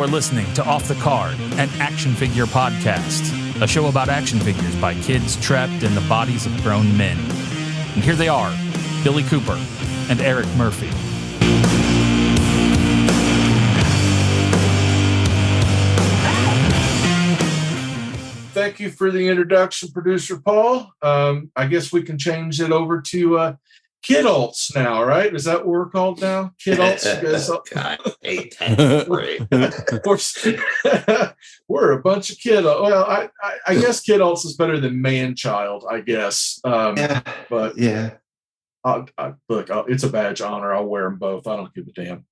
You're listening to Off the Card, an action figure podcast, a show about action figures by kids trapped in the bodies of grown men. And here they are, Billy Cooper and Eric Murphy. Thank you for the introduction, Producer Paul. I guess we can change it over to Kidults now, right? Is that what we're called now? Kidults? God, I hate that. Of course, we're a bunch of kidults. Well, I guess Kidults is better than man-child, I guess. But yeah. Look, it's a badge of honor. I'll wear them both. I don't give a damn.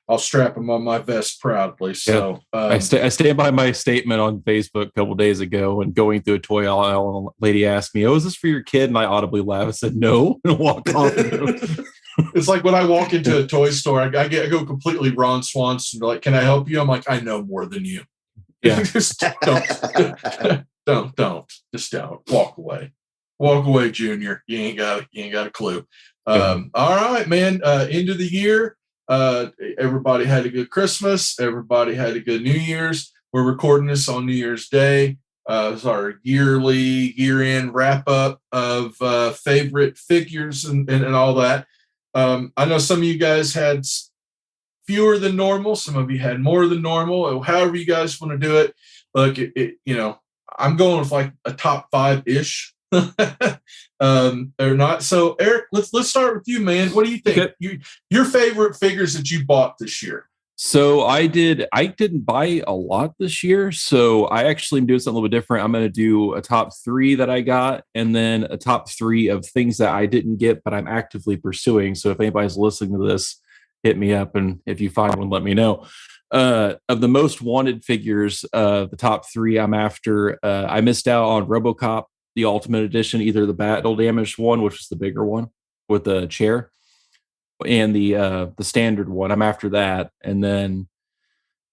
I'll strap them on my vest proudly. So I stand by my statement on Facebook a couple days ago and going through a toy aisle. A lady asked me, "Oh, is this for your kid?" And I audibly laughed. I said, "No," and walk off. It's like when I walk into a toy store, I go completely Ron Swanson. Like, can I help you? I'm like, I know more than you. Yeah. Just don't. Just don't. Walk away. Walk away, Junior. You ain't got a clue. All right, man. End of the year. Everybody had a good Christmas. Everybody had a good New Year's. We're recording this on New Year's Day. It's our year-end wrap-up of favorite figures and all that. I know some of you guys had fewer than normal. Some of you had more than normal. However you guys want to do it. Look, I'm going with like a top 5-ish. Or not. So Eric, let's start with you, man. What do you think? Okay. Your favorite figures that you bought this year? So I didn't buy a lot this year. So I actually am doing something a little bit different. I'm going to do a top 3 that I got, and then a top 3 of things that I didn't get, but I'm actively pursuing. So if anybody's listening to this, hit me up. And if you find one, let me know. Of the most wanted figures, the top 3 I'm after, I missed out on RoboCop, the Ultimate Edition, either the battle damaged one, which is the bigger one with the chair, and the standard one. I'm after that. And then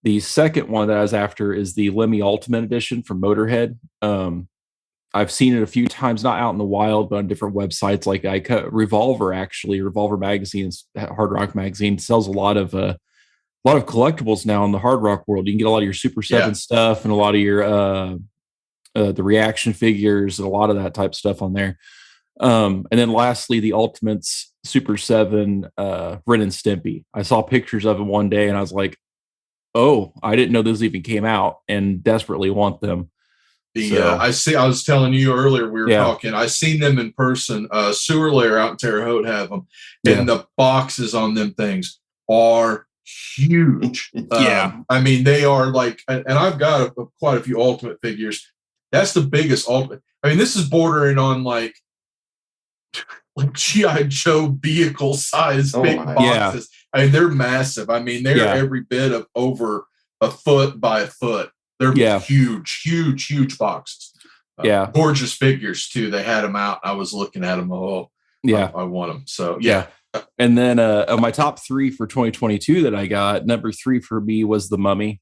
the second one that I was after is the Lemmy Ultimate Edition from Motorhead. I've seen it a few times, not out in the wild, but on different websites like Revolver Magazine, Hard Rock Magazine sells a lot of collectibles now in the hard rock world. You can get a lot of your Super 7 stuff and a lot of your the reaction figures and a lot of that type of stuff on there. And then lastly, the Ultimates Super 7 Ren and Stimpy. I saw pictures of them one day and I was like, oh, I didn't know those even came out, and desperately want them. I was telling you earlier, we were talking, I seen them in person. Sewer Lair out in Terre Haute have them. And the boxes on them things are huge. I mean, they are like, and I've got quite a few Ultimate figures. That's the biggest Ultimate. I mean, this is bordering on like G.I. Joe vehicle size big boxes. I mean, they're massive. I mean, they're every bit of over a foot by a foot. They're huge boxes. Gorgeous figures too. They had them out. I was looking at them. I want them. So And then of my top 3 for 2022 that I got, number 3 for me was the Mummy.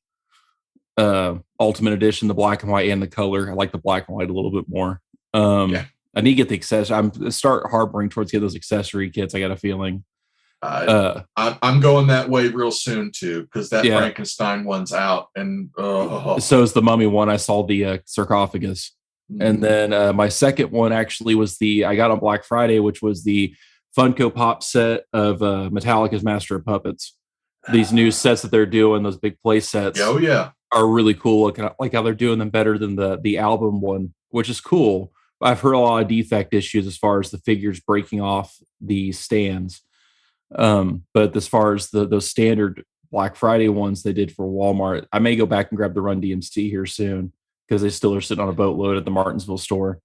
Ultimate Edition, the black and white and the color. I like the black and white a little bit more. I need to get the accessory. I'm start harboring towards getting those accessory kits. I got a feeling. I'm going that way real soon too, because that Frankenstein one's out, and so is the Mummy one. I saw the sarcophagus, and then my second one actually was I got on Black Friday, which was the Funko Pop set of Metallica's Master of Puppets. These new sets that they're doing, those big play sets. Are really cool. Like how they're doing them better than the album one, which is cool. I've heard a lot of defect issues as far as the figures breaking off the stands. But as far as those standard Black Friday ones they did for Walmart, I may go back and grab the Run DMC here soon because they still are sitting on a boatload at the Martinsville store.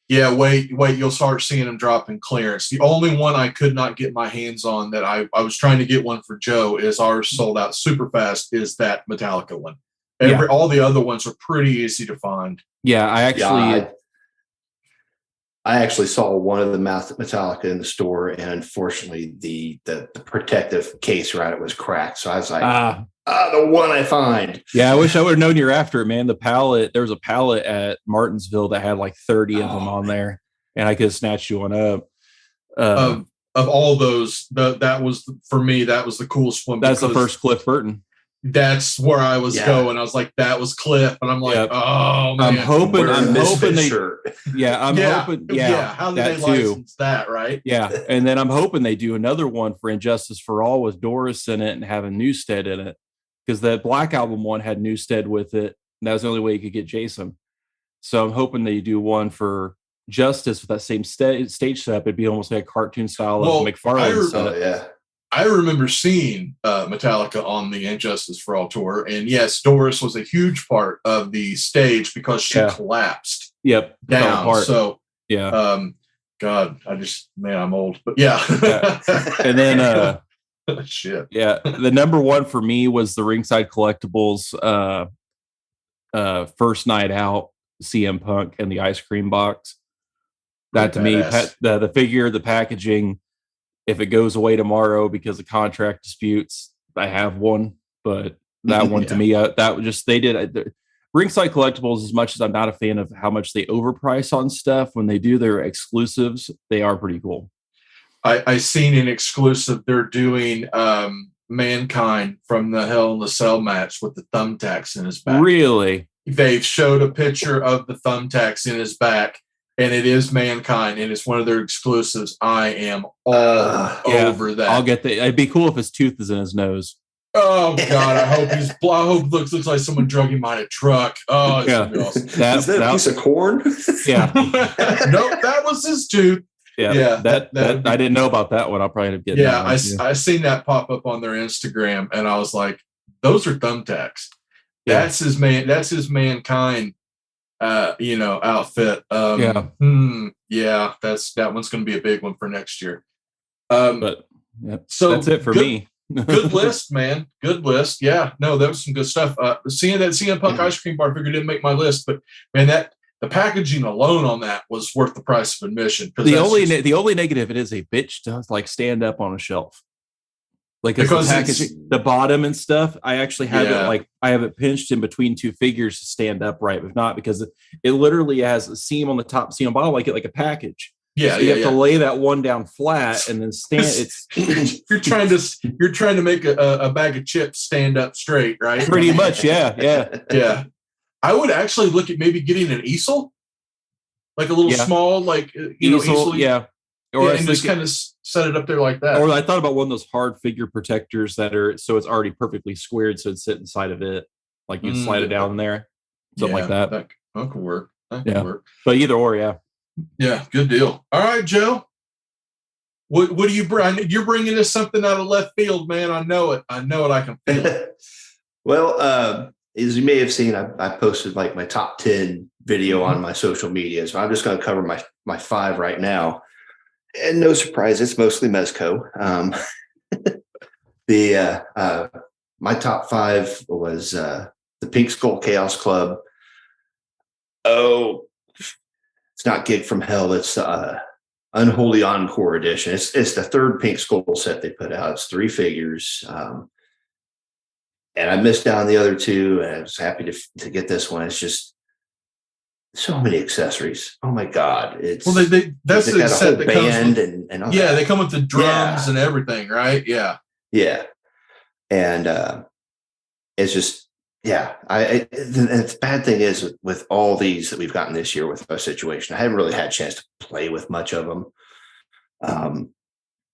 Yeah, wait, you'll start seeing them drop in clearance. The only one I could not get my hands on that I was trying to get one for Joe is ours sold out super fast, is that Metallica one. All the other ones are pretty easy to find. Yeah, I actually saw one of the Metallica in the store, and unfortunately, the protective case around it was cracked. So I was like, the one I find. Yeah, I wish I would have known you're after it, man. The pallet, there was a pallet at Martinsville that had like 30 of them on there, and I could have snatched you one up. Of all those, that was for me. That was the coolest one. That's the first Cliff Burton. That's where I was going. I was like, that was Cliff, and I'm like, oh man, I'm hoping they. Shirt. Yeah, I'm hoping. Yeah, how did they license that? Right? Yeah, and then I'm hoping they do another one for Injustice for All with Doris in it and having Newstead in it, because the Black Album one had Newstead with it, and that was the only way you could get Jason. So I'm hoping they do one for Justice with that same stage setup. It'd be almost like a cartoon style of McFarlane. I remember seeing Metallica on the Injustice for All tour, and yes, Doris was a huge part of the stage because she collapsed. Yep, down. So God, I'm old, but yeah. And then shit. Yeah, the number one for me was the Ringside Collectibles first night out CM Punk and the ice cream box. That to me, the figure, the packaging. If it goes away tomorrow because of contract disputes, I have one. But that one to me, they did. Ringside Collectibles, as much as I'm not a fan of how much they overprice on stuff, when they do their exclusives, they are pretty cool. I seen an exclusive. They're doing Mankind from the Hell in the Cell match with the thumbtacks in his back. Really? They've showed a picture of the thumbtacks in his back, and it is Mankind, and it's one of their exclusives. I am all over that. I'll get the. It'd be cool if his tooth is in his nose. Oh God! I hope looks like someone drug him on a truck. Oh, it's gonna be awesome. Is that a piece of corn? Yeah. Nope, that was his tooth. Yeah. That I didn't know about that one. I'll probably end up getting. Yeah, I seen that pop up on their Instagram, and I was like, "Those are thumbtacks." Yeah. That's his Mankind. Outfit. That one's going to be a big one for next year. So that's it for me. Good list, man. Good list. Yeah, no, that was some good stuff. Seeing that CM Punk ice cream bar figure didn't make my list, but man, the packaging alone on that was worth the price of admission. The only negative, it is a bitch to like stand up on a shelf. Like because the packaging, the bottom and stuff, I actually have I have it pinched in between two figures to stand upright. If not, because it literally has a seam on the top, seam on the bottom, like a package. Yeah, so you have to lay that one down flat and then stand. You're trying to make a bag of chips stand up straight, right? Pretty much, yeah. I would actually look at maybe getting an easel, like a little small, easel, Or and just kind of set it up there like that. Or I thought about one of those hard figure protectors that are so it's already perfectly squared, so it'd sit inside of it, like you slide it down there, something like that. That could work. That could work. But either or, yeah, good deal. All right, Joe. What do you bring? You're bringing us something out of left field, man. I know it. I can feel it. Well, as you may have seen, I posted like my top 10 video on my social media, so I'm just going to cover my 5 right now. And no surprise, it's mostly Mezco. My top 5 was the Pink Skull Chaos Club. Oh, it's not Gig from Hell. It's Unholy Encore Edition. It's the 3rd Pink Skull set they put out. It's 3 figures. And I missed out on the other 2, and I was happy to get this one. It's just so many accessories. Oh my God! That's the set that comes with, and all that. They come with the drums and everything, right? Yeah. And it's just the bad thing is with all these that we've gotten this year with our situation, I haven't really had a chance to play with much of them.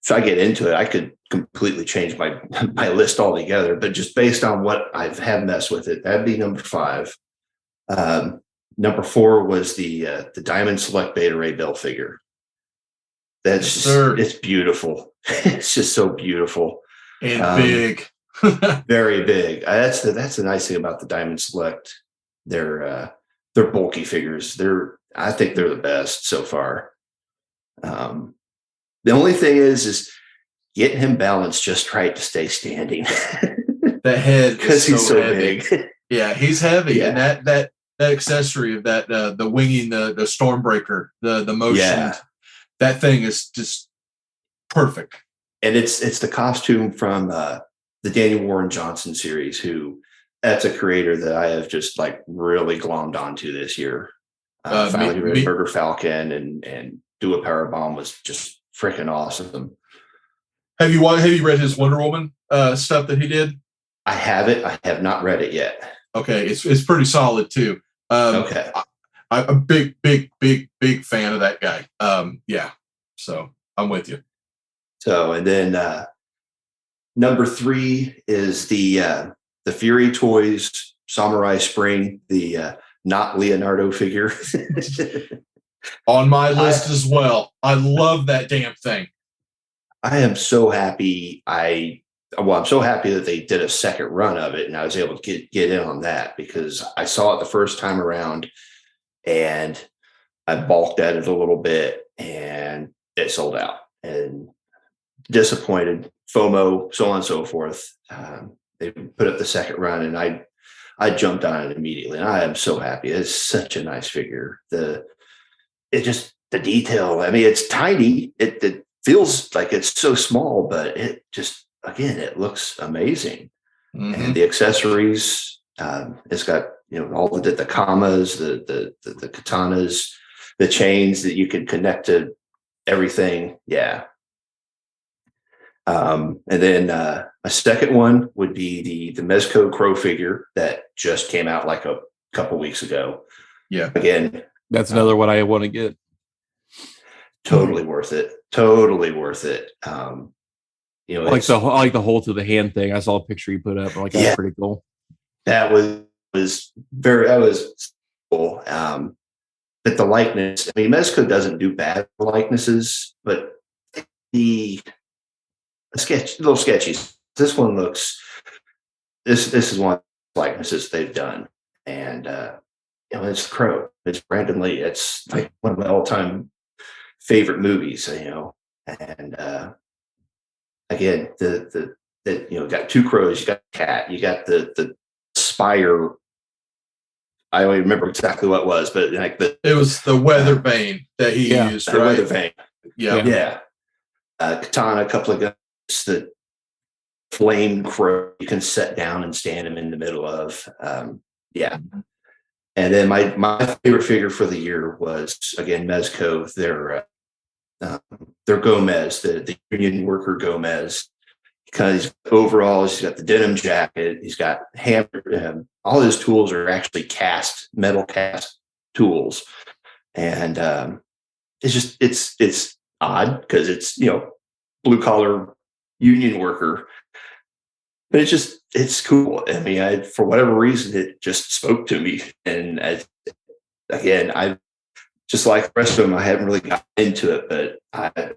So I get into it, I could completely change my list altogether. But just based on what I've had messed with it, that'd be number 5. Number 4 was the Diamond Select Beta Ray Bill figure. That's it's beautiful. It's just so beautiful and big, very big. That's the nice thing about the Diamond Select. They're bulky figures. I think they're the best so far. The only thing is getting him balanced just right to stay standing. The head, because he's so big. Yeah, he's heavy, and that accessory of that the winging the Stormbreaker, the motion, that thing is just perfect. And it's the costume from the Danny Warren Johnson series, that's a creator that I have just like really glommed onto this year. Finally read Burger Falcon and Do a Powerbomb was just freaking awesome. Have you read his Wonder Woman stuff that he did? I have it. I have not read it yet. Okay, it's pretty solid too. Okay. I'm a big fan of that guy. Yeah, so I'm with you. So, and then number 3 is the Fury Toys Samurai Spring, the not Leonardo figure. On my list as well. I love that damn thing. I am so happy. I'm so happy that they did a second run of it, and I was able to get in on that because I saw it the first time around, and I balked at it a little bit, and it sold out. And disappointed, FOMO, so on and so forth. They put up the second run, and I jumped on it immediately, and I am so happy. It's such a nice figure. The detail. I mean, it's tiny. It feels like it's so small, but it just, again, it looks amazing. Mm-hmm. And the accessories, it's got, all the kamas, the katanas, the chains that you can connect to everything. Yeah. And then a second one would be the Mezco Crow figure that just came out like a couple weeks ago. Yeah. Again, that's another one I want to get. Totally worth it. Totally worth it. I like the hole to the hand thing. I saw a picture you put up. Like, that's pretty cool. That was cool. But the likeness, I mean, Mezco doesn't do bad likenesses, but the little sketchy. This one looks. This is one of the likenesses they've done, and it's the Crow. It's Brandon Lee. It's like one of my all-time favorite movies. And again, the got two crows. You got a cat. You got the spire. I don't even remember exactly what it was, but like it was the weather vane that he used. The weather vane. Yeah. Katana, a couple of guns. The flame crow you can set down and stand him in the middle of. And then my favorite figure for the year was, again, Mezco. Their Gomez, the union worker Gomez. Because overall, he's got the denim jacket. He's got hammer. All his tools are actually metal cast tools, and it's odd because it's blue collar union worker, but it's cool. I mean, for whatever reason, it just spoke to me, and I just like the rest of them, I haven't really gotten into it, but I've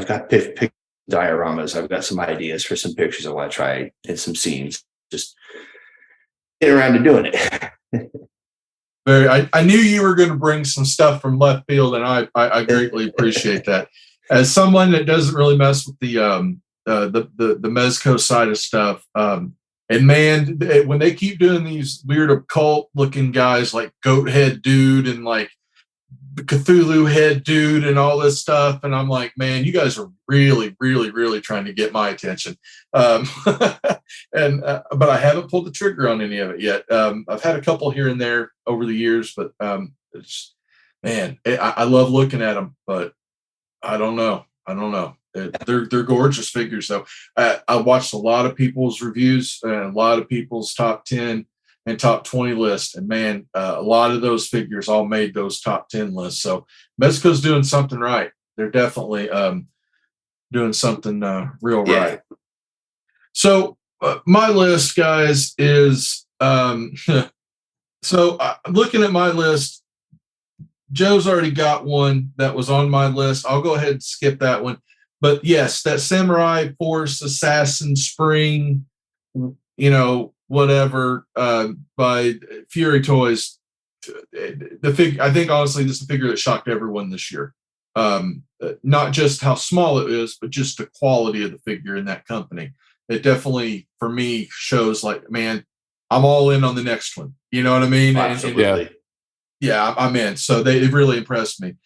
got pick dioramas. I've got some ideas for some pictures I want to try and some scenes. Just get around to doing it. I knew you were going to bring some stuff from left field, and I greatly appreciate that. As someone that doesn't really mess with the Mezco side of stuff, and man, when they keep doing these weird occult looking guys like Goat Head Dude and like Cthulhu Head Dude and all this stuff, and I'm like, man, you guys are really, really, really trying to get my attention. But I haven't pulled the trigger on any of it yet. I've had a couple here and there over the years, but I love looking at them, but I don't know. They're gorgeous figures, though. I watched a lot of people's reviews and a lot of people's top 10 and top 20 lists, and man, a lot of those figures all made those top 10 lists. So Mezco's doing something right. They're definitely doing something real right. So my list, guys, is so looking at my list. Joe's already got one that was on my list. I'll go ahead and skip that one. But yes, that Samurai Force Assassin Spring, whatever, by Fury Toys. I think honestly, this is a figure that shocked everyone this year. Not just how small it is, but just the quality of the figure in that company. It definitely, for me, shows like, man, I'm all in on the next one. You know what I mean? Absolutely. Yeah, I'm in. So they really impressed me.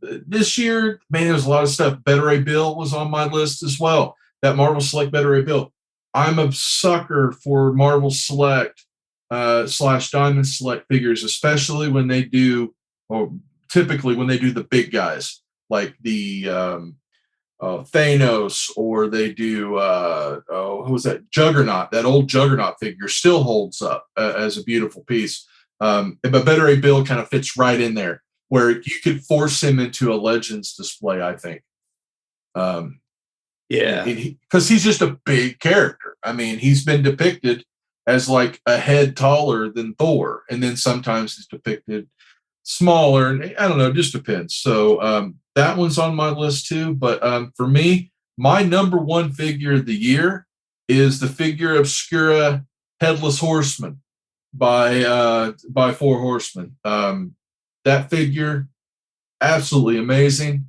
This year, man, there was a lot of stuff. Better Ray Bill was on my list as well. That Marvel Select Better Ray Bill. I'm a sucker for Marvel Select / Diamond Select figures, especially when they do, or typically when they do the big guys, like the Thanos, or they do who was that, Juggernaut? That old Juggernaut figure still holds up as a beautiful piece. But Better A Bill kind of fits right in there, where you could force him into a Legends display, I think. Because he's just a big character. I mean, he's been depicted as like a head taller than Thor, and then sometimes he's depicted smaller, and I don't know, it just depends. So that one's on my list too. But for me, my number one figure of the year is the Figure Obscura Headless Horseman by Four Horsemen. That figure, absolutely amazing.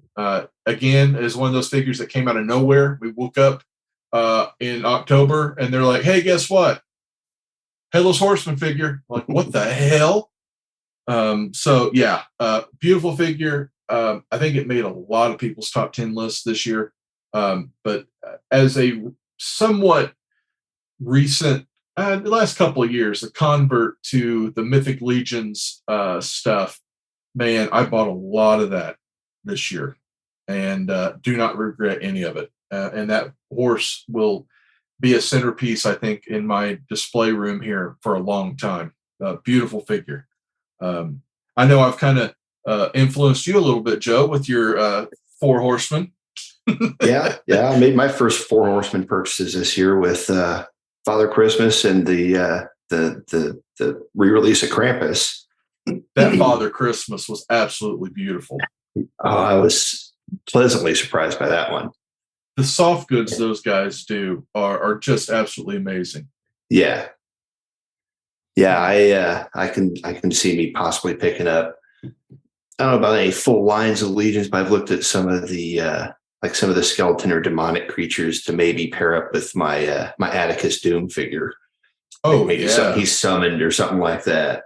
Again, is one of those figures that came out of nowhere. We woke up in October and they're like, hey, guess what? Headless Horseman figure. Like, what the hell? So yeah, beautiful figure. I think it made a lot of people's top 10 lists this year. But as a somewhat recent, the last couple of years, a convert to the Mythic Legions stuff, man, I bought a lot of that this year, and do not regret any of it. And that horse will be a centerpiece, I think, in my display room here for a long time. Beautiful figure. I know I've kind of influenced you a little bit, Joe, with your Four Horsemen. yeah. I made my first Four Horsemen purchases this year with Father Christmas and the re-release of Krampus. That Father Christmas was absolutely beautiful. I was pleasantly surprised by that one. The soft goods those guys do are just absolutely amazing. Yeah, I can see me possibly picking up. I don't know about any full lines of legions, but I've looked at some of the some of the skeleton or demonic creatures to maybe pair up with my my Atticus Doom figure. Oh, maybe yeah. something he's summoned or something like that.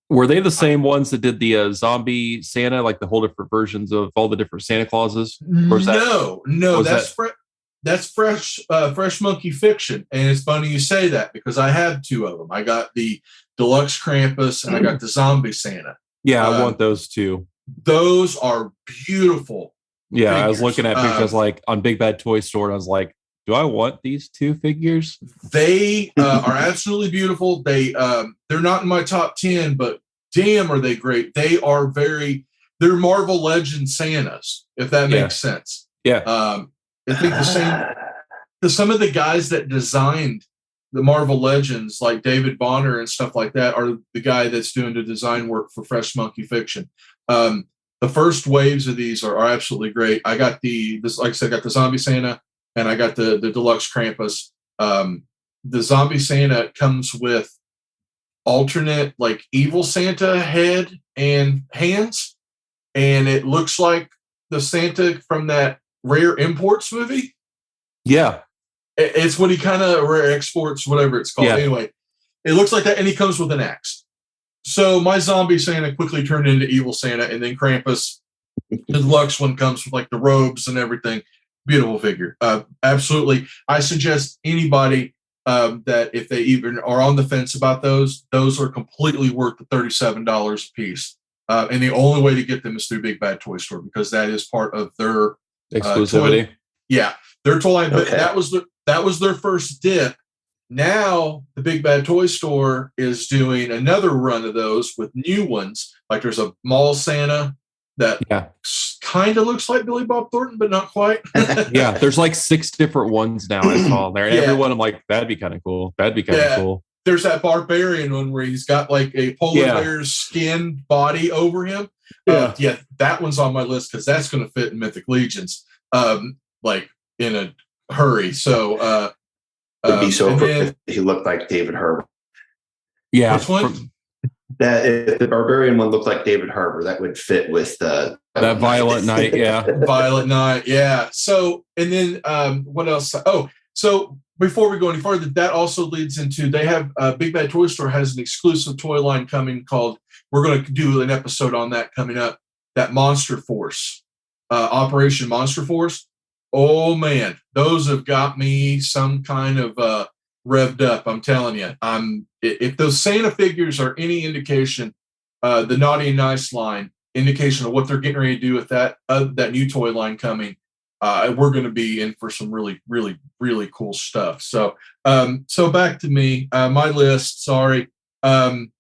Were they the same ones that did the zombie Santa, like the whole different versions of all the different Santa Clauses? Or is No, that's Fresh Monkey Fiction. And it's funny you say that, because I have two of them. I got the Deluxe Krampus and I got the Zombie Santa. Yeah, I want those too. Those are beautiful. Yeah, figures. I was looking at pictures like on Big Bad Toy Store, and I was like, do I want these two figures? They are absolutely beautiful. They're not in my top 10, but damn, are they great. They're Marvel Legends Santas, if that makes sense. Yeah. I think the same, some of the guys that designed the Marvel Legends, like David Bonner and stuff like that, are the guy that's doing the design work for Fresh Monkey Fiction. The first waves of these are absolutely great. I got like I said, I got the Zombie Santa, and I got the Deluxe Krampus. The Zombie Santa comes with alternate, like, evil Santa head and hands, and it looks like the Santa from that Rare Imports movie. Yeah. It's what he kind of Rare Exports, whatever it's called. Yeah. Anyway, it looks like that, and he comes with an axe. So my Zombie Santa quickly turned into Evil Santa, and then Krampus, the deluxe one, comes with like the robes and everything. Beautiful figure. Absolutely. I suggest anybody that if they even are on the fence about those are completely worth the $37 a piece. And the only way to get them is through Big Bad Toy Store, because that is part of their exclusivity. Their toy line. But Okay. that was their first dip. Now the Big Bad Toy Store is doing another run of those with new ones. Like there's a Mall Santa that kind of looks like Billy Bob Thornton, but not quite. Yeah, there's like 6 different ones now I saw there. And everyone, I'm like, that'd be kind of cool. That'd be kind of cool. There's that Barbarian one where he's got like a polar bear's skin body over him. That one's on my list because that's going to fit in Mythic Legions, like in a hurry. So it'd be so if he looked like David Harbour. Yeah. Which one? That if the Barbarian one looked like David Harbour, that would fit with that Violent Night. Yeah. Violent Night. Yeah. So, and then what else? Oh, so before we go any further, that also leads into, they have Big Bad Toy Store has an exclusive toy line coming called, we're going to do an episode on that coming up, that Monster Force, Operation Monster Force. Oh man, those have got me some kind of revved up. I'm telling you, if those Santa figures are any indication, the Naughty and Nice line indication of what they're getting ready to do with that new toy line coming, we're going to be in for some really, really, really cool stuff. So, so back to me, my list. Sorry. Number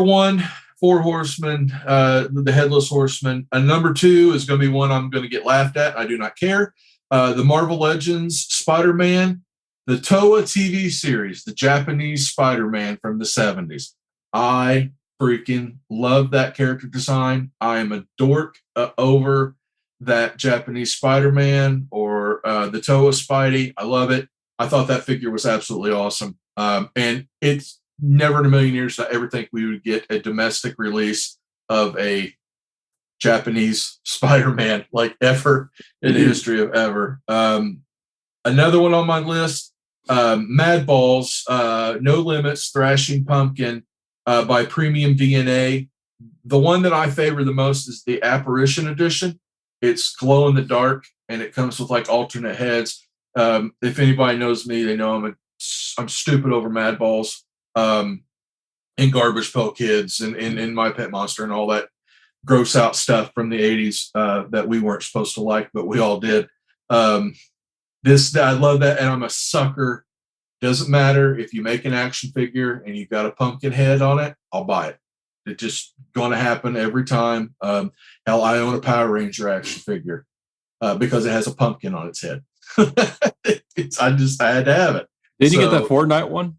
one, Four Horsemen, the Headless Horseman. Number two is going to be one I'm going to get laughed at. I do not care. The Marvel Legends Spider-Man, the Toa TV series, the Japanese Spider-Man from the 70s. I freaking love that character design. I am a dork over that Japanese Spider-Man or the Toa Spidey. I love it. I thought that figure was absolutely awesome. And it's never in a million years did I ever think we would get a domestic release of a Japanese Spider-Man like ever in the history of ever. Another one on my list, Mad Balls, No Limits, Thrashing Pumpkin by Premium DNA. The one that I favor the most is the Apparition Edition. It's glow in the dark, and it comes with like alternate heads. If anybody knows me, they know I'm stupid over Mad Balls, and Garbage Pail Kids, and My Pet Monster, and all that gross out stuff from the 80s that we weren't supposed to like, but we all did. I love that, and I'm a sucker. Doesn't matter if you make an action figure and you've got a pumpkin head on it, I'll buy it. It's just going to happen every time. Hell, I own a Power Ranger action figure because it has a pumpkin on its head. I had to have it. Did you get that Fortnite one?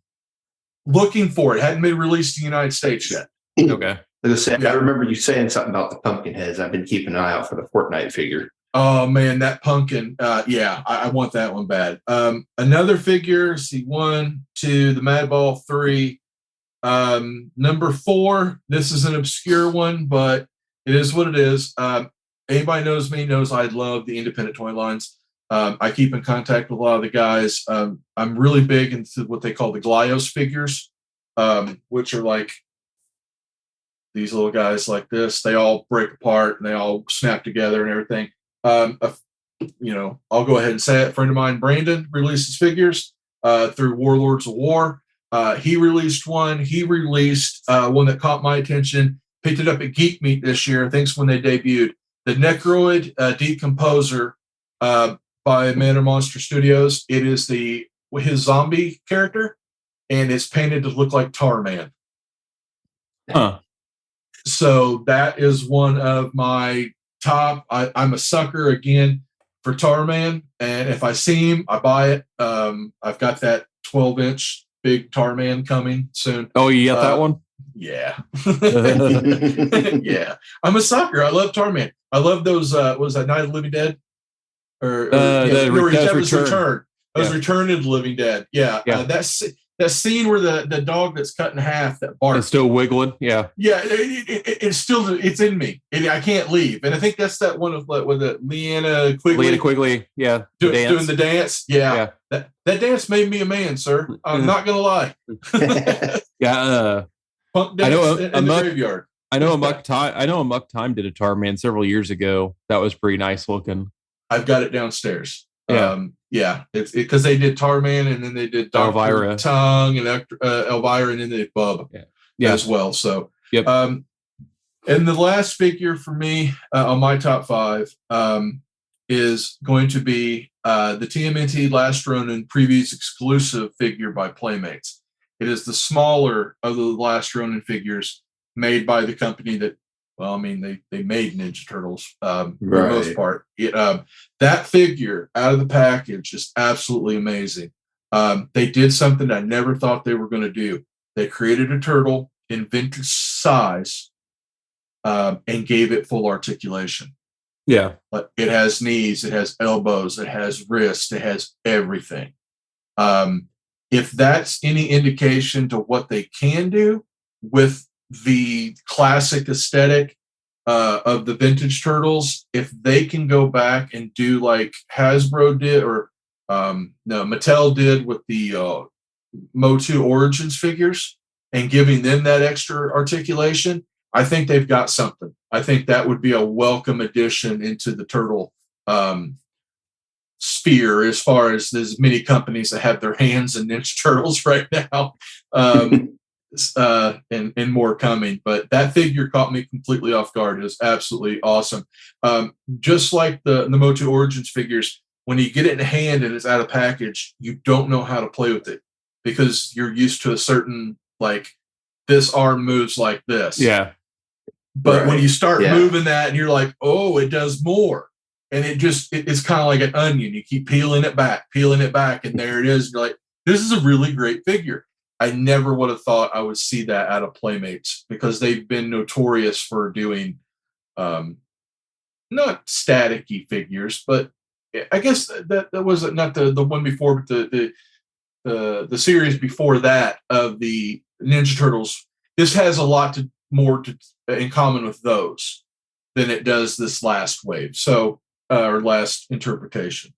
Looking for it. Hadn't been released in the United States yet. Okay. I remember you saying something about the pumpkin heads. I've been keeping an eye out for the Fortnite figure. Oh man, that pumpkin. I want that one bad. Another figure, see 1, 2, the Mad Ball 3. Number 4, this is an obscure one, but it is what it is. Anybody knows me knows I love the independent toy lines. I keep in contact with a lot of the guys. I'm really big into what they call the Glyos figures, which are like these little guys like this. They all break apart and they all snap together and everything. I'll go ahead and say it. A friend of mine, Brandon, releases figures through Warlords of War. He released one. He released one that caught my attention. Picked it up at Geek Meet this year. I think it's when they debuted. The Necroid Decomposer by Man or Monster Studios. It is his zombie character, and it's painted to look like Tarman. Huh. So that is one of my top. I'm a sucker again for Tarman, and if I see him, I buy it. I've got that 12-inch big Tarman coming soon. Oh, you got that one? Yeah. Yeah. I'm a sucker. I love Tarman. I love those. Was that Night of the Living Dead? That was Return. That was Return of the Living Dead. Yeah. That scene where the dog that's cut in half that barks. It's still wiggling. Yeah. Yeah. It's in me. I can't leave. And I think that's that one with Leanna Quigley. Leanna Quigley. Yeah. Doing the dance. Yeah. That dance made me a man, sir. I'm not going to lie. Yeah. Punk dance in the graveyard. I know Amok Time did a Tarman several years ago. That was pretty nice looking. I've got it downstairs. Yeah. It's because they did Tarman and then they did Dr. Elvira. Tongue and Elvira, and then they did Bub as well. So, yep. And the last figure for me on my top 5 is going to be the TMNT Last Ronin Previews exclusive figure by Playmates. It is the smaller of the Last Ronin figures made by the company that, well, I mean, they made Ninja Turtles for the most part. That figure out of the package is absolutely amazing. They did something I never thought they were going to do. They created a turtle in vintage size and gave it full articulation. Yeah. It has knees, it has elbows, it has wrists, it has everything. If that's any indication to what they can do with the classic aesthetic of the vintage turtles, if they can go back and do like Hasbro did, or Mattel did with the Motu Origins figures, and giving them that extra articulation, I think they've got something. I think that would be a welcome addition into the turtle sphere, as far as there's many companies that have their hands in Ninja Turtles right now. and more coming. But that figure caught me completely off guard. It was absolutely awesome. Just like the Motu Origins figures, when you get it in hand and it's out of package, you don't know how to play with it because you're used to a certain, like, this arm moves like this. Yeah. But when Right. you start Yeah. moving that and you're like, oh, it does more. And it's kind of like an onion. You keep peeling it back, and there it is. You're like, this is a really great figure. I never would have thought I would see that out of Playmates because they've been notorious for doing not staticky figures, but I guess that was not the one before, but the series before that of the Ninja Turtles. This has a lot more in common with those than it does this last wave. So or last interpretation.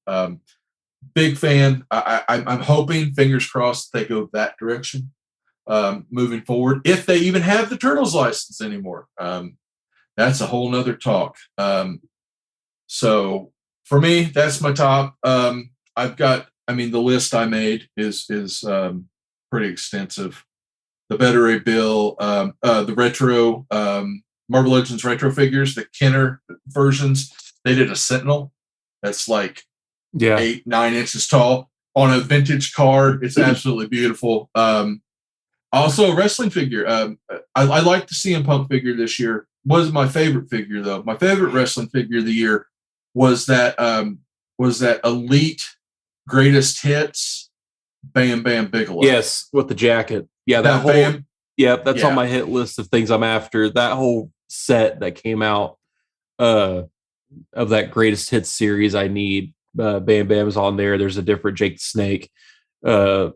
Big fan. I'm hoping, fingers crossed, they go that direction moving forward. If they even have the Turtles license anymore, that's a whole nother talk. So for me, that's my top. I've got. I mean, the list I made is pretty extensive. The Better Bill, the retro Marvel Legends retro figures, the Kenner versions. They did a Sentinel that's like 8-9 inches tall on a vintage card. It's absolutely beautiful. Also a wrestling figure. I like the CM Punk figure this year. Wasn't my favorite figure though. My favorite wrestling figure of the year was that Elite Greatest Hits Bam Bam Bigelow. Yes, with the jacket. Yeah, that whole Bam. that's on my hit list of things I'm after. That whole set that came out of that Greatest Hits series I need. Bam Bam's on there. There's a different Jake the Snake. There's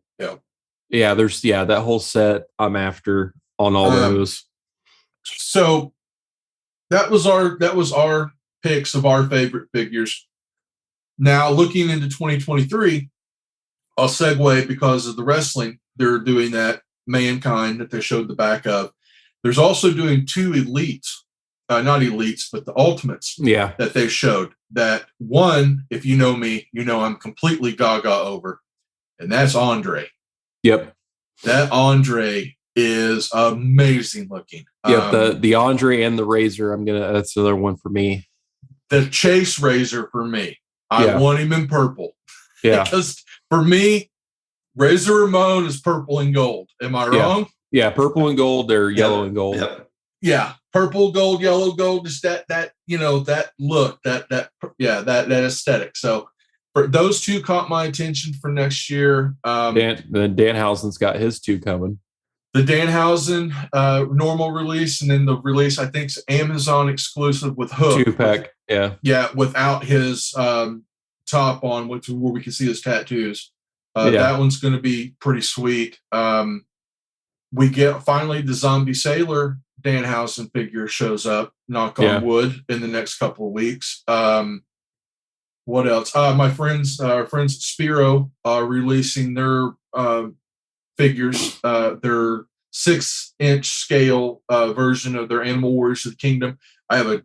that whole set I'm after on all those. So that was our picks of our favorite figures. Now looking into 2023, I'll segue because of the wrestling. They're doing that Mankind that they showed the back of. There's also doing 2 elites, not elites, but the ultimates that they showed. That one, if you know me, you know I'm completely gaga over, and that's Andre. Yep. That Andre is amazing looking. Yep, the Andre and the Razor, that's another one for me. The Chase Razor for me. I want him in purple. Yeah. Because for me, Razor Ramon is purple and gold. Am I wrong? Yeah, purple and gold, they're yellow and gold. Yep. Yeah, purple, gold, yellow, gold, just that that look, that aesthetic. So for those 2 caught my attention for next year. Danhausen's got his 2 coming. The Danhausen normal release, and then the release I think is Amazon exclusive with Hook. 2-pack, yeah, without his top on, where we can see his tattoos. That one's going to be pretty sweet. We get finally the Zombie Sailor Danhausen figure shows up, knock on wood, in the next couple of weeks. What else? Our friends at Spiro are releasing their figures, their 6-inch scale version of their Animal Warriors of the Kingdom. I have a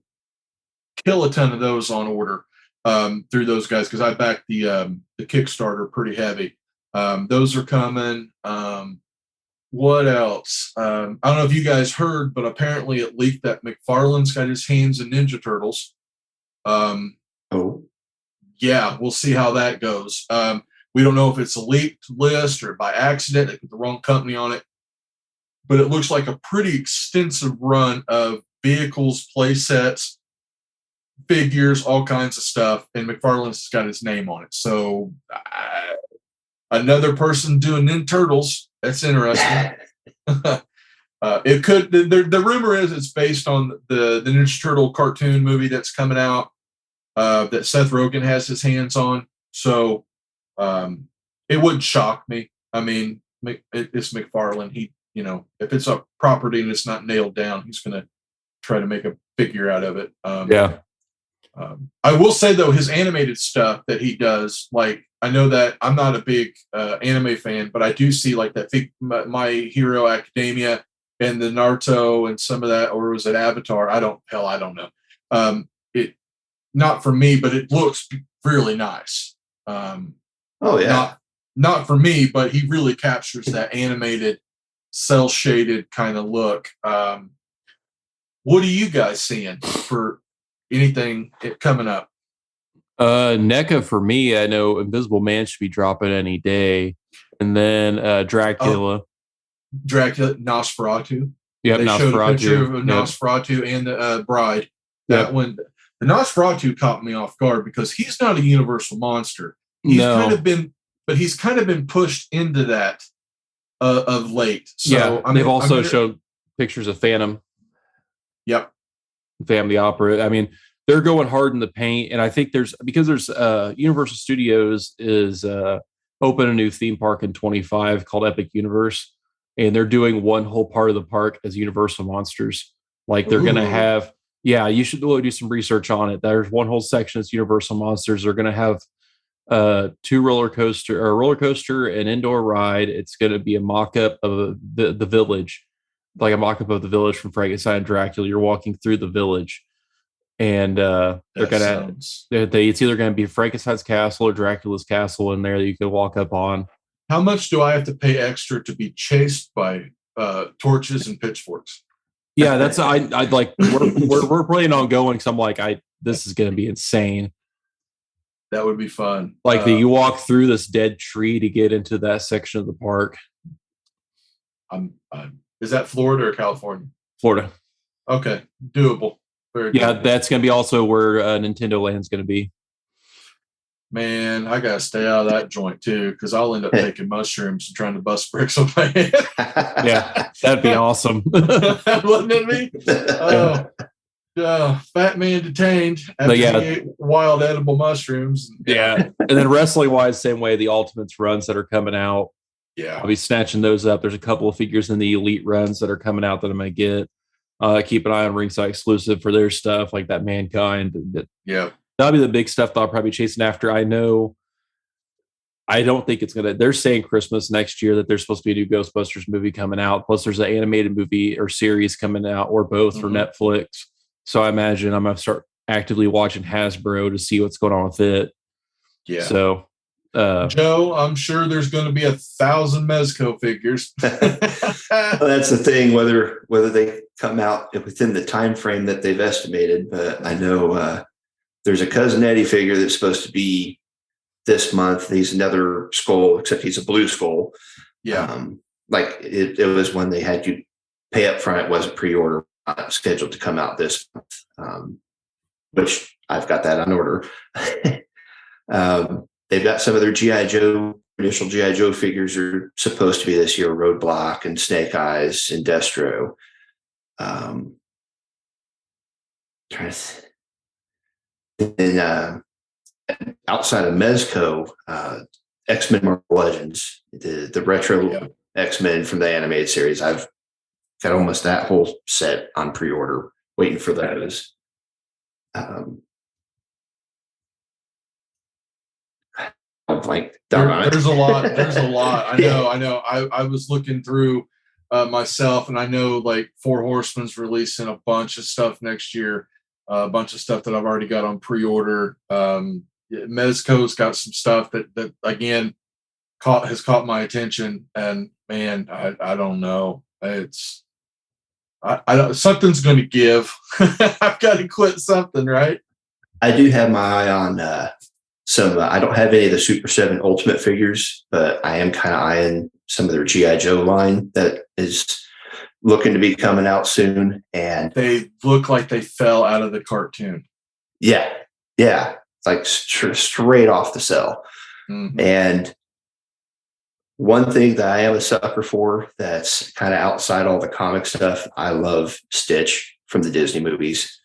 ton of those on order through those guys because I backed the Kickstarter pretty heavy. Those are coming. What else? I don't know if you guys heard, but apparently it leaked that McFarlane's got his hands in Ninja Turtles. Yeah, we'll see how that goes. We don't know if it's a leaked list or by accident they put the wrong company on it, but it looks like a pretty extensive run of vehicles, play sets, figures, all kinds of stuff, and McFarlane's got his name on it. So another person doing Ninja Turtles. That's interesting. It could. The rumor is it's based on the Ninja Turtle cartoon movie that's coming out that Seth Rogen has his hands on. So it wouldn't shock me. I mean, it's McFarlane. He, if it's a property and it's not nailed down, he's going to try to make a figure out of it. I will say though, his animated stuff that he does, like I know that I'm not a big anime fan, but I do see like that My Hero Academia and the Naruto and some of that, or was it Avatar? I don't know. It not for me, but it looks really nice. Not for me, but he really captures that animated cell shaded kind of look. What are you guys seeing for anything coming up? NECA for me, I know Invisible Man should be dropping any day, and then Dracula. Dracula, Nosferatu. Yep, They showed a picture of Yep. Nosferatu and the Bride. That Yep. one, the Nosferatu caught me off guard because he's not a universal monster. He's No. he's kind of been pushed into that of late. So Yeah, they've also showed pictures of Phantom. Yep. Phantom the Opera. I mean, they're going hard in the paint, and I think there's Universal Studios is open a new theme park in 25 called Epic Universe, and they're doing one whole part of the park as Universal Monsters. Like they're going to have, you should do some research on it. There's one whole section that's Universal Monsters. They're going to have two roller coaster, an indoor ride. It's going to be a mock-up of the village, like a mock-up of the village from Frankenstein and Dracula. You're walking through the village, and it's either going to be Frankenstein's castle or Dracula's castle in there that you can walk up on. How much do I have to pay extra to be chased by torches and pitchforks? Yeah, that's I'd like we're planning on going. So I'm like, this is going to be insane. That would be fun. Like you walk through this dead tree to get into that section of the park. Is that Florida or California? Florida. Okay, doable. Very yeah, doable. That's going to be also where Nintendo Land's going to be. Man, I gotta stay out of that joint too, because I'll end up taking mushrooms and trying to bust bricks on my head. Yeah, that'd be awesome. Wouldn't it be? Fat man detained after he ate wild edible mushrooms. Yeah, and then wrestling wise, same way. The Ultimates runs that are coming out. Yeah, I'll be snatching those up. There's a couple of figures in the Elite runs that are coming out that I'm gonna get. Keep an eye on Ringside Exclusive for their stuff, like that Mankind. That'll be the big stuff that I'll probably be chasing after. I don't think it's gonna. They're saying Christmas next year that there's supposed to be a new Ghostbusters movie coming out. Plus, there's an animated movie or series coming out, or both for Netflix. So I imagine I'm gonna start actively watching Hasbro to see what's going on with it. Yeah. So, Joe, I'm sure there's going to be 1,000 Mezco figures. Well, that's the thing, whether they come out within the time frame that they've estimated. But I know there's a Cousin Eddie figure that's supposed to be this month. He's another skull, except he's a blue skull. Yeah. Like it was when they had you pay up front. It wasn't pre-order, scheduled to come out this month, which I've got that on order. They've got some of their initial G.I. Joe figures are supposed to be this year: Roadblock and Snake Eyes and Destro. Then outside of Mezco, X-Men Marvel Legends, the retro X-Men from the animated series, I've got almost that whole set on pre-order, waiting for those. There's a lot. I know. I was looking through myself, and I know like Four Horsemen's releasing a bunch of stuff next year. A bunch of stuff that I've already got on pre-order. Mezco's got some stuff that again has caught my attention, and man, I don't know. It's I don't, something's going to give. I've got to quit something, right? I do have my eye on some. I don't have any of the Super 7 Ultimate figures, but I am kind of eyeing some of their G.I. Joe line that is looking to be coming out soon. And they look like they fell out of the cartoon. Yeah. Like straight off the cell. Mm-hmm. And one thing that I am a sucker for that's kind of outside all the comic stuff, I love Stitch from the Disney movies.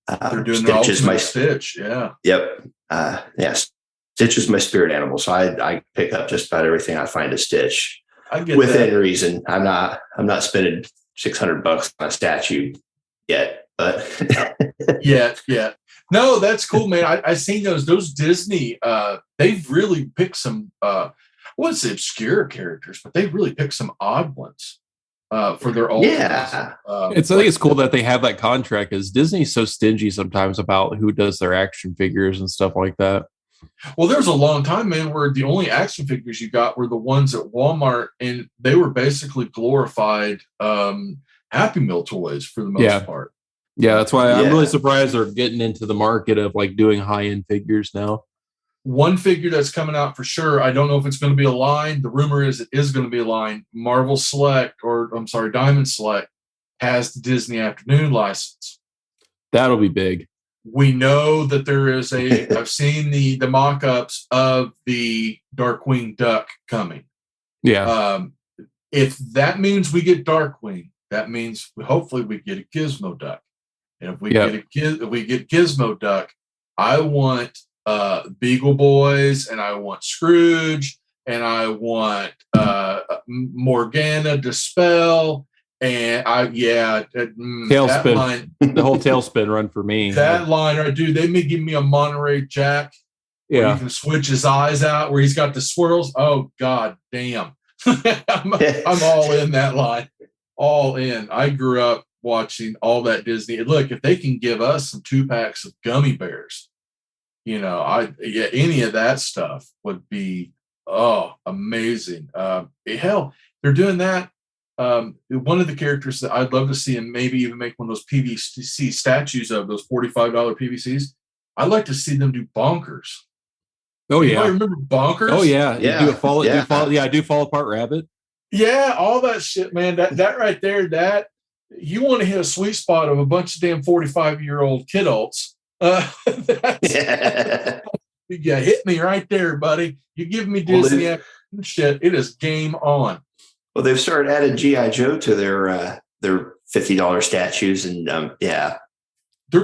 They're doing Stitch is my Stitch. Yeah. Yep. Yes. Stitch is my spirit animal. So I pick up just about everything I find a Stitch. I get within reason. I'm not spending $600 on a statue yet, but yeah. No, that's cool, man. I seen those Disney. They've really picked some. I wouldn't say obscure characters, but they've really picked some odd ones for their old. Yeah, I think it's cool that they have that contract. Because Disney's so stingy sometimes about who does their action figures and stuff like that. Well, there was a long time, man, where the only action figures you got were the ones at Walmart, and they were basically glorified Happy Meal toys for the most part. Yeah, that's why I'm Yeah. really surprised they're getting into the market of like doing high-end figures now. One figure that's coming out for sure, I don't know if it's going to be a line. The rumor is it is going to be a line. Marvel Select, or I'm sorry, Diamond Select, has the Disney Afternoon license. That'll be big. We know that there is I've seen the mock-ups of the Darkwing Duck coming. Yeah. If that means we get Darkwing, that means hopefully we get a Gizmo Duck. And if we get Gizmo Duck, I want Beagle Boys, and I want Scrooge, and I want Morgana Dispel, and Tailspin. The whole Tailspin run for me. That line, right, dude? They may give me a Monterey Jack. Where you can switch his eyes out, where he's got the swirls. Oh god damn! I'm all in that line. All in. I grew up watching all that Disney. Look, if they can give us some 2-packs of gummy bears, any of that stuff would be amazing. Hell, they're doing that. One of the characters that I'd love to see, and maybe even make one of those PVC statues of those $45 PVCs. I'd like to see them do Bonkers. Oh yeah, I remember Bonkers. Oh yeah, yeah. I do Fall Apart Rabbit. Yeah, all that shit, man. That right there, that you want to hit a sweet spot of a bunch of damn 45-year-old kidults. Yeah, hit me right there, buddy. You give me Disney shit, it is game on. Well, they've started adding G.I. Joe to their $50 statues, and they're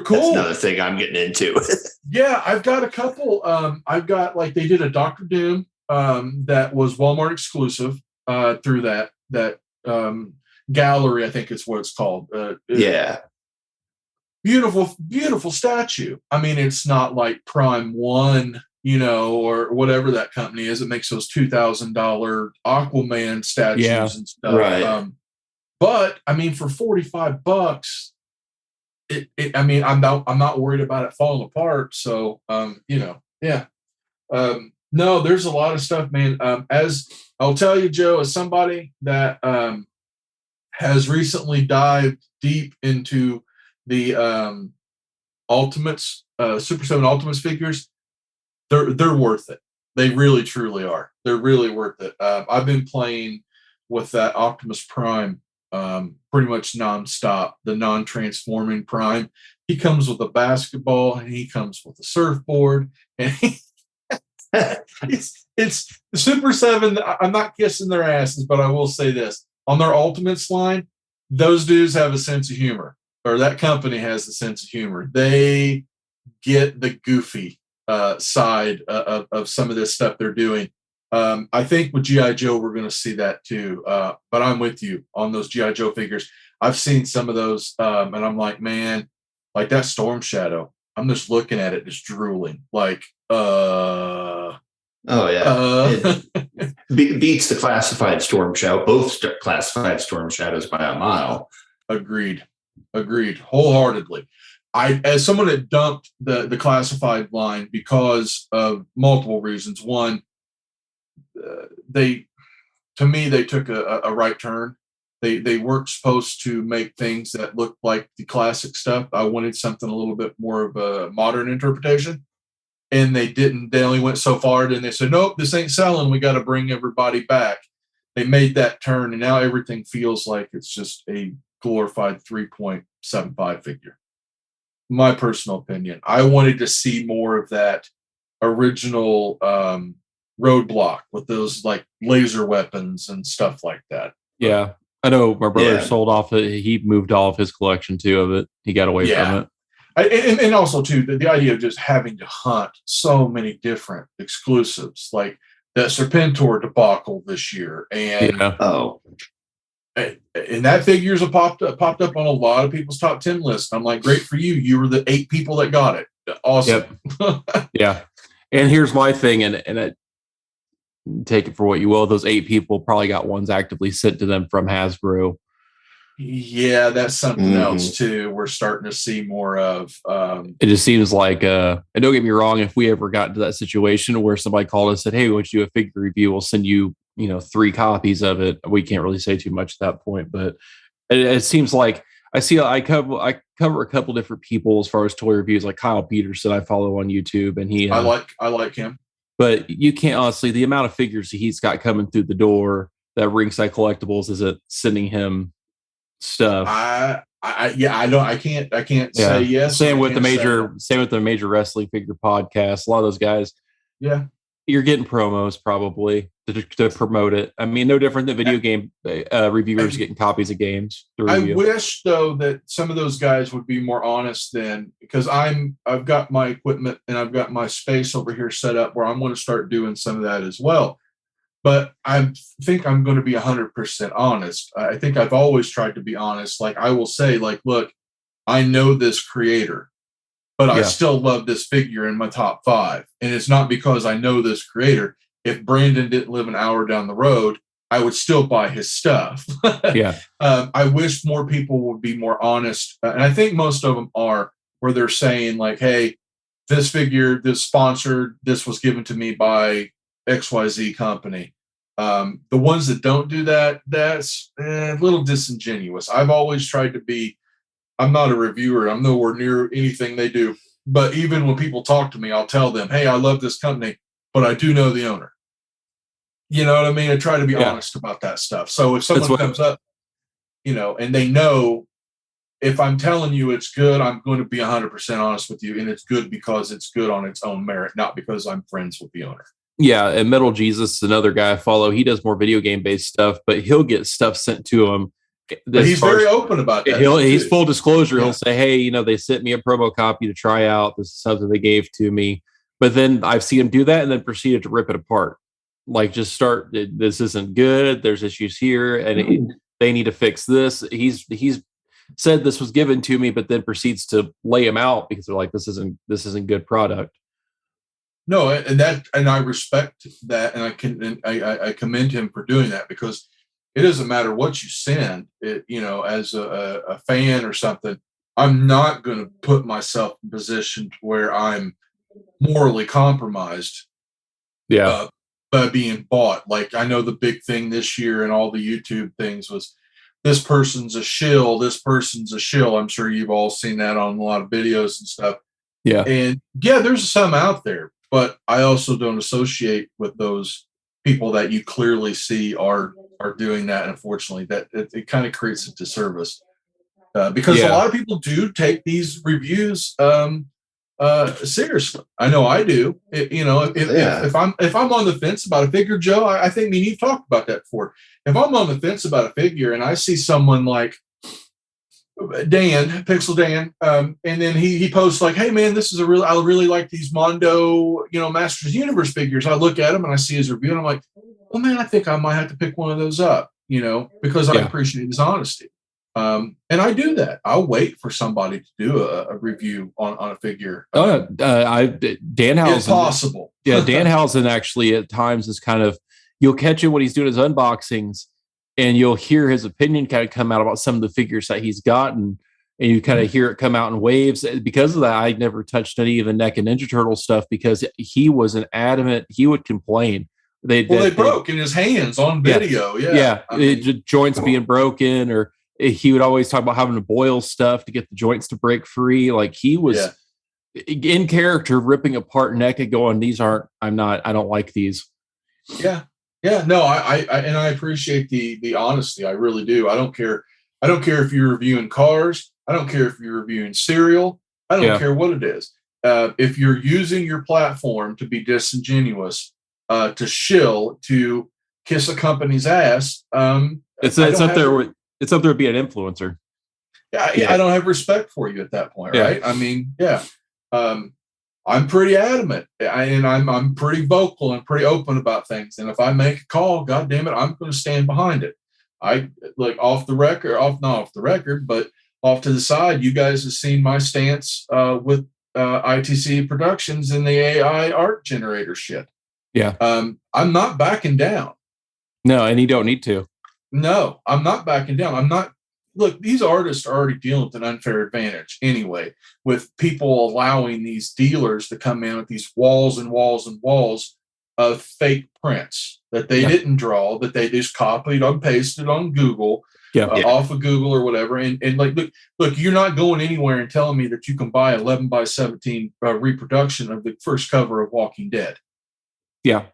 cool. That's another thing I'm getting into. Yeah, I've got a couple. I've got, like, they did a Dr. Doom that was Walmart exclusive through that gallery, I think it's what it's called. Beautiful statue. I mean, it's not like Prime One, or whatever that company is. It makes those $2,000 Aquaman statues and stuff. Right. But I mean, for $45, I'm not worried about it falling apart. So, no, there's a lot of stuff, man. As I'll tell you, Joe, as somebody that has recently dived deep into the Ultimates, Super 7 Ultimates figures, they're worth it. They really, truly are. They're really worth it. I've been playing with that Optimus Prime pretty much nonstop, the non-transforming Prime. He comes with a basketball, and he comes with a surfboard, and it's the Super 7. I'm not kissing their asses, but I will say this. On their Ultimates line, those dudes have a sense of humor, or that company has a sense of humor. They get the goofy side of some of this stuff they're doing. I think with G.I. Joe, we're going to see that too. But I'm with you on those G.I. Joe figures. I've seen some of those, and I'm like, man, like that Storm Shadow. I'm just looking at it, just drooling. Like, oh yeah, it beats the classified Storm Shadow. Both classified Storm Shadows by a mile. Agreed, wholeheartedly. As someone that dumped the classified line because of multiple reasons. One, they took a right turn. They weren't supposed to make things that looked like the classic stuff. I wanted something a little bit more of a modern interpretation, and they didn't. They only went so far, and they said, nope, this ain't selling. We got to bring everybody back. They made that turn, and now everything feels like it's just a glorified 3.75 figure. My personal opinion. I wanted to see more of that original Roadblock with those like laser weapons and stuff like that. Yeah. I know my brother sold off. He moved all of his collection too of it. He got away from it. And also too, the idea of just having to hunt so many different exclusives, like that Serpentor debacle this year. And and that figures have popped up on a lot of people's top 10 lists. I'm like, great for you. You were the 8 people that got it. Awesome. Yep. Yeah. And here's my thing, and take it for what you will. Those 8 people probably got ones actively sent to them from Hasbro. Yeah, that's something Mhm. else too. We're starting to see more of. It just seems like, and don't get me wrong, if we ever got into that situation where somebody called us and said, "Hey, we want you to do a figure review, we'll send you, 3 copies of it." We can't really say too much at that point, but it seems like I cover a couple different people as far as toy reviews, like Kyle Peterson, I follow on YouTube, and he. I like him. But you can't honestly, the amount of figures he's got coming through the door that Ringside Collectibles isn't sending him stuff. I can't Yeah. say yes. Same I with the can't say major, no. same with the major wrestling figure podcast. A lot of those guys, Yeah. you're getting promos probably to promote it. I mean, no different than video game reviewers getting copies of games to I review. wish though that some of those guys would be more honest then, because I've got my equipment and I've got my space over here set up where I'm going to start doing some of that as well. But I think I'm going to be 100% honest. I think I've always tried to be honest. Like I will say, like, look, I know this creator, but I Yeah. still love this figure in my top 5. And it's not because I know this creator. If Brandon didn't live an hour down the road, I would still buy his stuff. Yeah. I wish more people would be more honest. And I think most of them are, where they're saying, like, hey, this figure, this sponsored, this was given to me by XYZ company. The ones that don't do that, that's a little disingenuous. I've always tried to be, I'm not a reviewer. I'm nowhere near anything they do. But even when people talk to me, I'll tell them, hey, I love this company, but I do know the owner. You know what I mean? I try to be Yeah. honest about that stuff. So if That's someone what- comes up, and they know if I'm telling you it's good, I'm going to be 100% honest with you. And it's good because it's good on its own merit, not because I'm friends with the owner. Yeah, and Metal Jesus, another guy I follow, he does more video game based stuff, but he'll get stuff sent to him. But he's very open about that. He's too. full disclosure. Yeah. He'll say, "Hey, they sent me a promo copy to try out. This is something they gave to me." But then I've seen him do that and then proceeded to rip it apart. Like, just start. This isn't good. There's issues here, and they need to fix this. He's said this was given to me, but then proceeds to lay him out because they're like, "This isn't good product." No, and I respect that, and I commend him for doing that, because it doesn't matter what you send. As a fan or something, I'm not going to put myself in a position where I'm morally compromised. Yeah. By being bought. Like, I know the big thing this year and all the YouTube things was, this person's a shill. This person's a shill. I'm sure you've all seen that on a lot of videos and stuff. Yeah. And yeah, there's some out there, but I also don't associate with those people that you clearly see are doing that. And unfortunately, that it kind of creates a disservice, because a lot of people do take these reviews seriously. I know I do. If I'm on the fence about a figure, Joe, I think me and you've talked about that before. If I'm on the fence about a figure and I see someone like Dan, Pixel Dan, and then he posts like, "Hey man, I really like these Mondo, Masters Universe figures." I look at him and I see his review and I'm like, "Well, man, I think I might have to pick one of those up," because I appreciate his honesty. And I do that. I'll wait for somebody to do a review on a figure. Dan Housen, if possible. Yeah, Dan Housen actually at times is kind of, you'll catch it when he's doing his unboxings, and you'll hear his opinion kind of come out about some of the figures that he's gotten, and you kind of hear it come out in waves. Because of that, I never touched any of the NECA Ninja Turtle stuff, because he was an adamant, he would complain. They broke in his hands on video. Joints being broken, or he would always talk about having to boil stuff to get the joints to break free. Like, he was in character ripping apart NECA, going, I don't like these. Yeah. Yeah. No, I appreciate the honesty. I really do. I don't care if you're reviewing cars. I don't care if you're reviewing cereal. I don't care what it is. If you're using your platform to be disingenuous, to shill, to kiss a company's ass, it's up there. It's up there with being an influencer. I don't have respect for you at that point, right? I mean, I'm pretty adamant, and I'm pretty vocal and pretty open about things. And if I make a call, God damn it, I'm going to stand behind it. I like not off the record, but off to the side. You guys have seen my stance with ITC Productions and the AI art generator shit. Yeah. I'm not backing down. No, and you don't need to. No, I'm not backing down. I'm not look, these artists are already dealing with an unfair advantage anyway, with people allowing these dealers to come in with these walls and walls and walls of fake prints that they didn't draw, that they just copied and pasted on Google, off of Google or whatever. And like, look, you're not going anywhere and telling me that you can buy 11 by 17 reproduction of the first cover of Walking Dead. Yeah.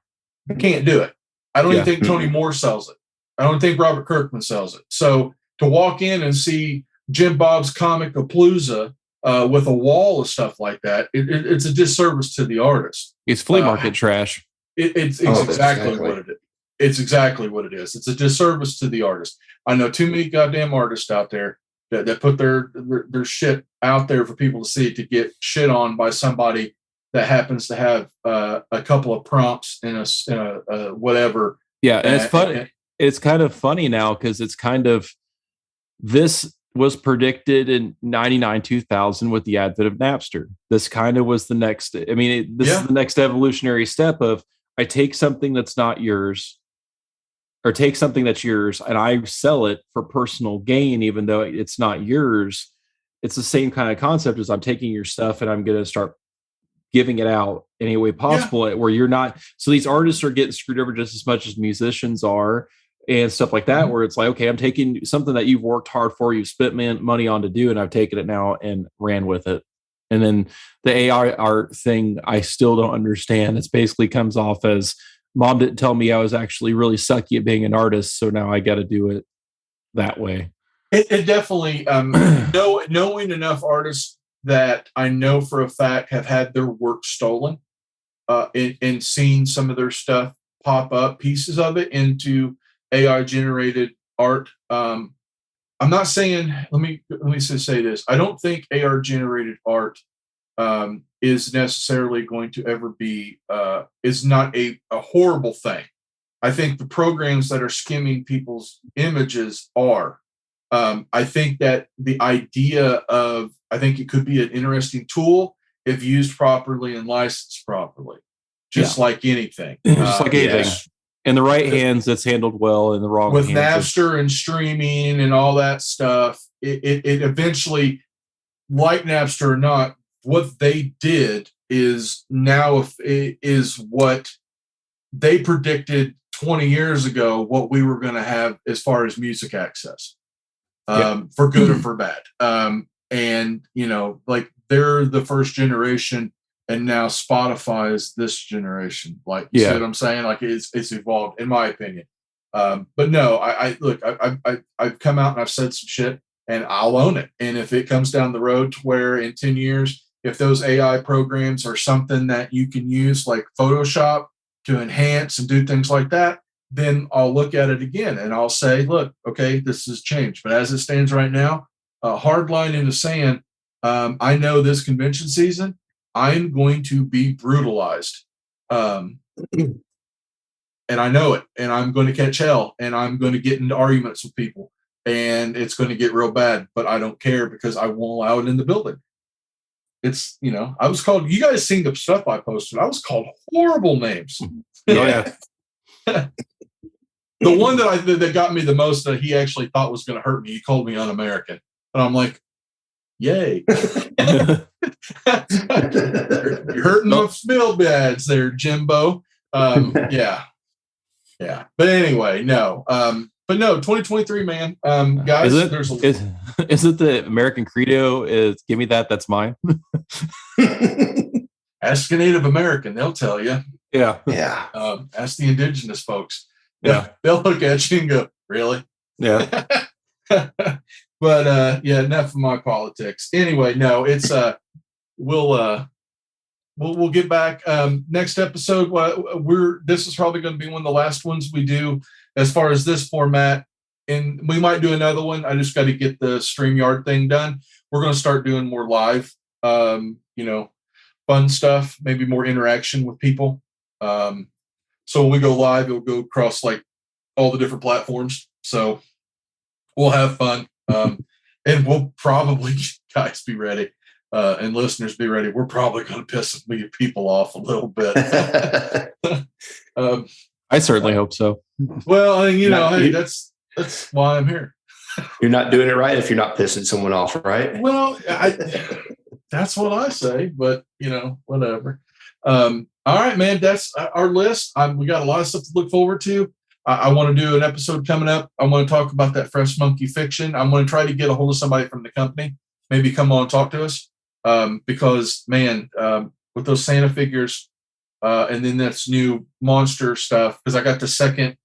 I can't do it. I don't even think Tony Moore sells it. I don't think Robert Kirkman sells it. So to walk in and see Jim Bob's Comic-A-Palooza with a wall of stuff like that, it's a disservice to the artist. It's flea market trash. It's exactly what it is. It's exactly what it is. It's a disservice to the artist. I know too many goddamn artists out there that put their shit out there for people to see, to get shit on by somebody that happens to have a couple of prompts in a whatever. Yeah, and it's funny. It's kind of funny now because it's kind of, this was predicted in 99, 2000 with the advent of Napster. This kind of was the next, I mean, this is the next evolutionary step of, I take something that's not yours, or take something that's yours, and I sell it for personal gain, even though it's not yours. It's the same kind of concept as, I'm taking your stuff and I'm going to start giving it out any way possible, where you're not. So these artists are getting screwed over just as much as musicians are, and stuff like that, where it's like, okay, I'm taking something that you've worked hard for, you've spent money on to do, and I've taken it now and ran with it. And then the AI art thing, I still don't understand. It's basically comes off as, Mom didn't tell me I was actually really sucky at being an artist, so now I got to do it that way. It definitely, knowing enough artists that I know for a fact have had their work stolen, and seen some of their stuff pop up, pieces of it, into AI generated art. I'm not saying, let me just say this. I don't think AI generated art is necessarily going to ever be, is not a horrible thing. I think the programs that are skimming people's images are. I think that the idea of, I think it could be an interesting tool if used properly and licensed properly, just like anything. Just like anything. In the right hands, it's handled well. In the wrong with hands, Napster and streaming and all that stuff, it eventually, like Napster or not, what they did is now is what they predicted 20 years ago, what we were going to have as far as music access, for good or for bad. And, you know, like, they're the first generation, and now Spotify is this generation. Like, you see what I'm saying? Like, it's evolved, in my opinion. But no, I've come out and I've said some shit, and I'll own it. And if it comes down the road to where in 10 years, if those AI programs are something that you can use like Photoshop to enhance and do things like that, then I'll look at it again and I'll say, look, okay, this has changed. But as it stands right now, hard line in the sand, I know this convention season, I'm going to be brutalized. And I know it, and I'm going to catch hell, and I'm going to get into arguments with people, and it's going to get real bad, but I don't care, because I won't allow it in the building. It's, you know, I was called, you guys seen the stuff I posted, I was called horrible names. Yeah. The one that got me the most, that he actually thought was going to hurt me, he called me un-American. And I'm like, yay. You're hurting my spill bads there, Jimbo. Yeah. But anyway, no. But no, 2023, man. Guys, is it the American credo is give me that's mine? Ask a Native American, they'll tell you. Yeah. Ask the indigenous folks. Yeah. They'll look at you and go, really? Yeah. But enough of my politics. Anyway, no, it's we'll get back next episode. This is probably going to be one of the last ones we do as far as this format, and we might do another one. I just got to get the StreamYard thing done. We're going to start doing more live, fun stuff, maybe more interaction with people. So when we go live, it'll go across like all the different platforms. So we'll have fun. And we'll probably, guys, be ready. And listeners, be ready. We're probably going to piss some people off a little bit. I certainly hope so. Well, hey, that's why I'm here. You're not doing it right if you're not pissing someone off, right? Well, that's what I say, but whatever. All right, man, that's our list. We got a lot of stuff to look forward to. I want to do an episode coming up. I want to talk about that Fresh Monkey Fiction. I'm going to try to get a hold of somebody from the company, maybe come on and talk to us. Because man, with those Santa figures, and then that's new monster stuff, because I got the second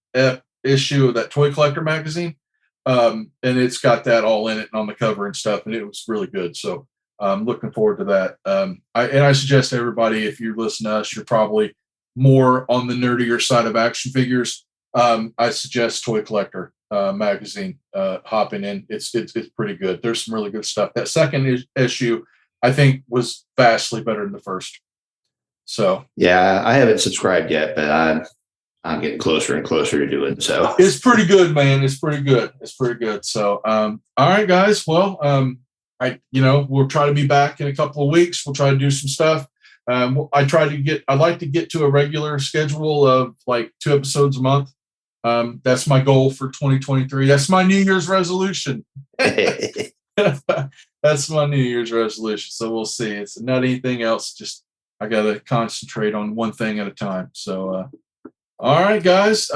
issue of that Toy Collector magazine, and it's got that all in it and on the cover and stuff, and it was really good. So I'm looking forward to that. I suggest everybody, if you listen to us, you're probably more on the nerdier side of action figures. I suggest Toy Collector magazine hopping in. It's pretty good. There's some really good stuff. That second issue, I think, was vastly better than the first. So yeah, I haven't subscribed yet, but I'm getting closer and closer to doing so. It's pretty good, man. It's pretty good. So all right, guys. Well, we'll try to be back in a couple of weeks. We'll try to do some stuff. I'd like to get to a regular schedule of like 2 episodes a month. That's my goal for 2023. That's my New Year's resolution. That's my New Year's resolution. So we'll see. It's not anything else. Just I got to concentrate on one thing at a time. So, all right, guys.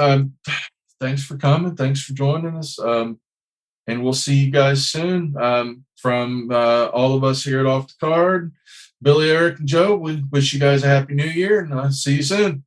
Thanks for coming. Thanks for joining us. And we'll see you guys soon. From all of us here at Off the Card, Billy, Eric, and Joe, we wish you guys a happy New Year, and see you soon.